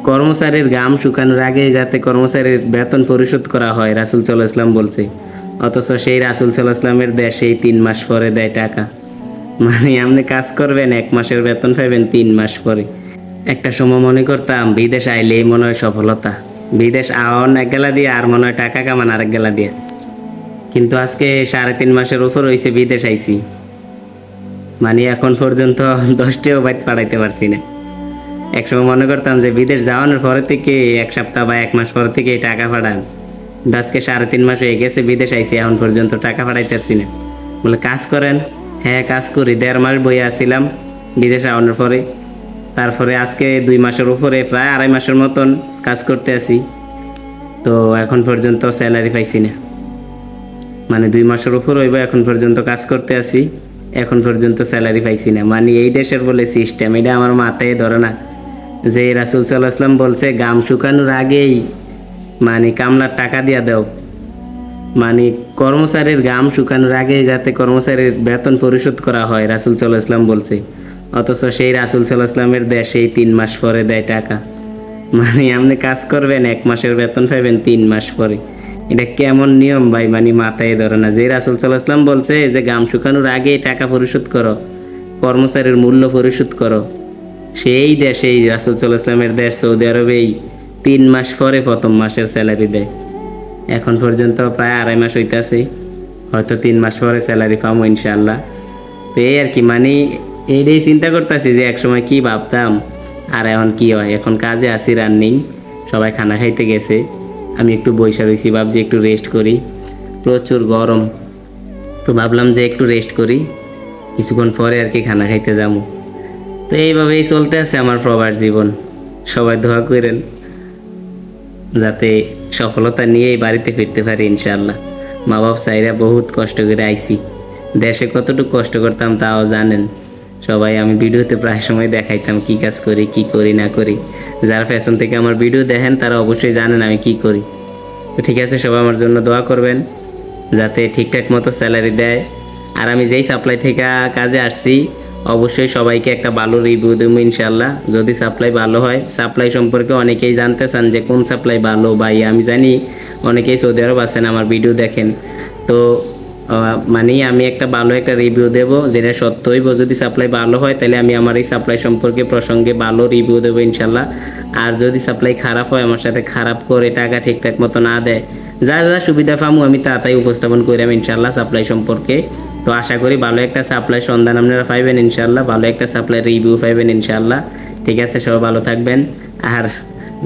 কর্মচারীর ঘাম শুকানোর আগে যাতে কর্মচারীর বেতন পরিশোধ করা হয় রাসূল সাল্লাল্লাহু আলাইহি ওয়াসাল্লাম বলছে, অথচ সেই রাসূল সাল্লাল্লাহু আলাইহি ওয়াসাল্লামের দেশেই 3 মাস পরে দেয় টাকা। মানে আপনি কাজ করবেন 1 মাসের বেতন পাইবেন 3 মাস পরে। একটা সময় মনে করতাম বিদেশ আইলেই মনে হয় সফলতা, বিদেশ আওয়ান এক গেলা দিয়ে আর মনে হয় টাকা কামান আরেক গেলা দিয়ে। কিন্তু আজকে 3.5 মাসের উপর হয়েছে বিদেশ আইছি, মানে এখন পর্যন্ত 10টিও বাইত পাঠাইতে পারছি না। একসময় মনে করতাম যে বিদেশ যাওয়ানোর পরে থেকে 1 সপ্তাহ বা 1 মাস পর থেকে টাকা পাঠান, কিন্তু আজকে 3.5 মাস হয়ে গেছে বিদেশ আইছি, এখন পর্যন্ত টাকা পাঠাইতে পারছি না। বলে কাজ করেন, হ্যাঁ কাজ করি, 1.5 মাস বইয়ে আসছিলাম বিদেশ আওয়ানোর পরে। তারপরে আজকে 2 মাসের উপরে প্রায় 2.5 মাসের মতন কাজ করতে আছি, তো এখন পর্যন্ত স্যালারি পাইছি না। মানে 2 মাসের উপর হইব এখন পর্যন্ত কাজ করতে আছি, এখন পর্যন্ত স্যালারি পাইছি না। মানে এই দেশের বলে সিস্টেম, এটা আমার মাথায় ধরে না যে রাসূল সাল্লাল্লাহু আলাইহি ওয়াসাল্লাম বলছে ঘাম শুকানোর আগেই মানে কামলার টাকা দিয়া দাও। মানে কর্মচারীর ঘাম শুকানোর আগে যাতে কর্মচারীর বেতন পরিশোধ করা হয় রাসূল সাল্লাল্লাহু আলাইহি ওয়াসাল্লাম বলছে, অথচ সেই রাসূল সাল্লাল্লাহু আলাইহি ওয়াসাল্লামের দেশেই 3 মাস পরে দেয় টাকা। মানে আপনি কাজ করবেন 1 মাসের বেতন পাইবেন 3 মাস পরে। এটা কেমন নিয়ম ভাই, মানে মাথায় ধরে না যে রাসূল সাল্লাল্লাহু আলাইহি ওয়াসাল্লাম বলছে যে ঘাম শুকানোর আগেই টাকা পরিশোধ করো, কর্মচারীর মূল্য পরিশোধ করো। সেই দেশেই রাসূল সাল্লাল্লাহু আলাইহি ওয়াসাল্লামের দেশ সৌদি আরবেই 3 মাস পরে প্রথম মাসের স্যালারি দেয়। এখন পর্যন্ত প্রায় 2.5 মাস হইতাছে, হয়তো 3 মাস পরে স্যালারি পাবো ইনশাআল্লাহ। তো এই আর কি, মানে এইটাই চিন্তা করতেছি যে একসময় কি ভাবতাম আর এখন কি হয়। এখন কাজে আছি, রানিং, সবাই খানা খাইতে গেছে, আমি একটু বইসা রয়েছি, ভাবছি একটু রেস্ট করি, প্রচুর গরম। তো ভাবলাম যে একটু রেস্ট করি, কিছুক্ষণ পরে আর কি খানা খাইতে যাবো। তো এইভাবেই চলতে আছে আমার প্রবাস জীবন। সবাই দোয়া করেন যাতে সফলতা নিয়েই বাড়িতে ফিরতে পারি ইনশাআল্লাহ। মা বাপ চাইরা বহুত কষ্ট করে আইছি, দেশে কতটুকু কষ্ট করতাম তাও জানেন সবাই। আমি ভিডিওতে প্রায় সময় দেখাইতাম কি কাজ করি, কি করি না করি। যারা ফ্যাশন থেকে আমার ভিডিও দেখেন তারা অবশ্যই জানেন আমি কি করি। তো ঠিক আছে, সবাই আমার জন্য দোয়া করবেন যাতে ঠিকঠাক মতো স্যালারি দেয়। আর আমি যেই সাপ্লাই থেকে কাজে আসছি অবশ্যই সবাইকে একটা ভালো রিভিউ দেবো ইনশাআল্লাহ, যদি সাপ্লাই ভালো হয়। সাপ্লাই সম্পর্কে অনেকেই জানতে চান যে কোন সাপ্লাই ভালো ভাই। আমি জানি অনেকেই সৌদি আরব আছেন, আমার ভিডিও দেখেন, তো মানে আমি একটা ভালো একটা রিভিউ দেবো যেটা সত্য হইব। যদি সাপ্লাই ভালো হয় তাহলে আমি আমার এই সাপ্লাই সম্পর্কে প্রসঙ্গে ভালো রিভিউ দেবো ইনশাআল্লাহ। আর যদি সাপ্লাই খারাপ হয়, আমার সাথে খারাপ করে টাকা ঠিকঠাক মতো না দেয়, যা যা সুবিধা পামু আমি তাই উপস্থাপন করিলাম ইনশাআল্লাহ সাপ্লাই সম্পর্কে। তো আশা করি ভালো একটা সাপ্লাই সন্ধান আপনারা পাইবেন ইনশাআল্লাহ, ভালো একটা সাপ্লাই রিভিউ পাইবেন ইনশাআল্লাহ। ঠিক আছে, সবাই ভালো থাকবেন। আর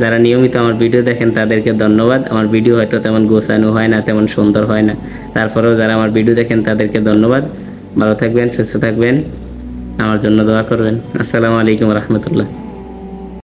যারা নিয়মিত আমার ভিডিও দেখেন তাদেরকে ধন্যবাদ। আমার ভিডিও হয়তো তেমন গোছানো হয় না, তেমন সুন্দর হয় না, তারপরেও যারা আমার ভিডিও দেখেন তাদেরকে ধন্যবাদ। ভালো থাকবেন, সুস্থ থাকবেন, আমার জন্য দোয়া করবেন। আসসালামু আলাইকুম রহমতুল্লাহ।